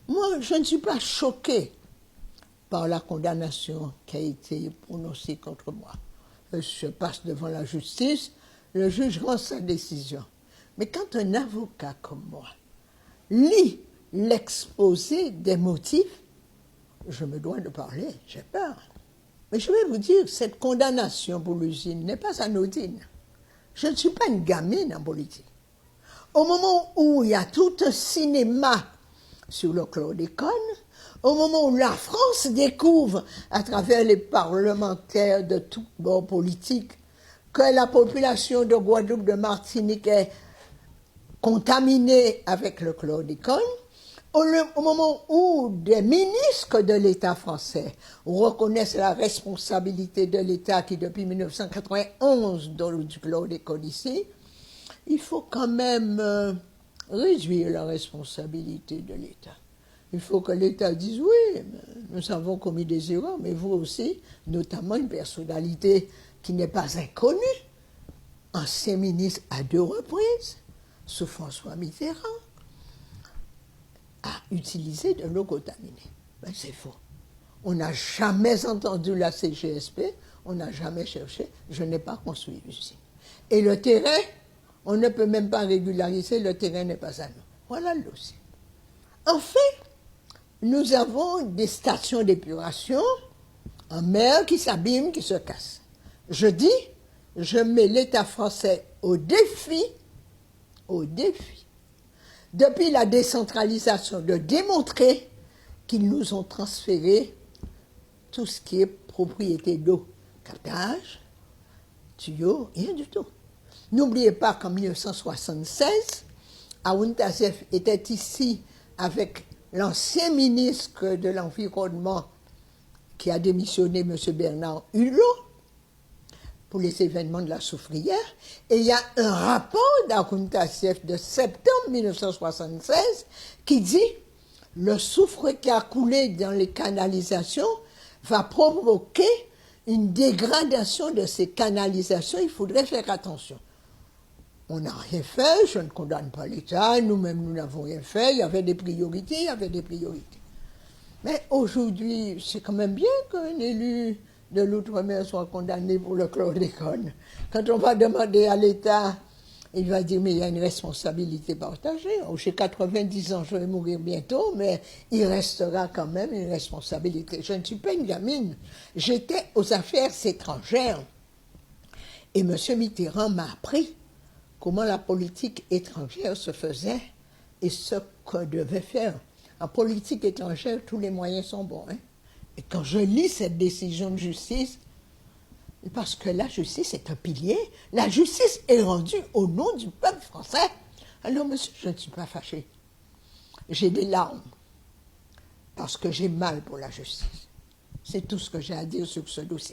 Moi, je ne suis pas choquée par la condamnation qui a été prononcée contre moi. Je passe devant la justice, le juge rend sa décision. Mais quand un avocat comme moi lit l'exposé des motifs, je me dois de parler, j'ai peur. Mais je vais vous dire, cette condamnation pour l'usine n'est pas anodine. Je ne suis pas une gamine en politique. Au moment où il y a tout un cinéma sur le chlordécone, au moment où la France découvre, à travers les parlementaires de tous bords politiques, que la population de Guadeloupe, de Martinique est contaminée avec le chlordécone, au moment où des ministres de l'État français reconnaissent la responsabilité de l'État qui, depuis 1991, donne du chlordécone ici, il faut quand même réduire la responsabilité de l'État. Il faut que l'État dise oui, nous avons commis des erreurs, mais vous aussi, notamment une personnalité qui n'est pas inconnue, ancien ministre à 2 reprises, sous François Mitterrand, a utilisé de l'eau contaminée. Ben, c'est faux. On n'a jamais entendu la CGSP, on n'a jamais cherché, je n'ai pas construit l'usine. Et le terrain, on ne peut même pas régulariser, le terrain n'est pas à nous. Voilà le dossier. Enfin, nous avons des stations d'épuration en mer qui s'abîment, qui se cassent. Je dis, je mets l'État français au défi, depuis la décentralisation, de démontrer qu'ils nous ont transféré tout ce qui est propriété d'eau. Captage, tuyaux, rien du tout. N'oubliez pas qu'en 1976, Haroun Tazef était ici avec l'ancien ministre de l'Environnement qui a démissionné, M. Bernard Hulot, pour les événements de la Soufrière. Et il y a un rapport d'Haroun Tazef de septembre 1976 qui dit « Le soufre qui a coulé dans les canalisations va provoquer une dégradation de ces canalisations, il faudrait faire attention. » On n'a rien fait, je ne condamne pas l'État, nous-mêmes nous n'avons rien fait, il y avait des priorités, Mais aujourd'hui, c'est quand même bien qu'un élu de l'outre-mer soit condamné pour le chlordécone. Quand on va demander à l'État, il va dire, mais il y a une responsabilité partagée. J'ai 90 ans, je vais mourir bientôt, mais il restera quand même une responsabilité. Je ne suis pas une gamine. J'étais aux affaires étrangères. Et M. Mitterrand m'a appris comment la politique étrangère se faisait et ce qu'on devait faire. En politique étrangère, tous les moyens sont bons. Hein? Et quand je lis cette décision de justice, parce que la justice est un pilier, la justice est rendue au nom du peuple français. Alors, monsieur, je ne suis pas fâché. J'ai des larmes, parce que j'ai mal pour la justice. C'est tout ce que j'ai à dire sur ce dossier.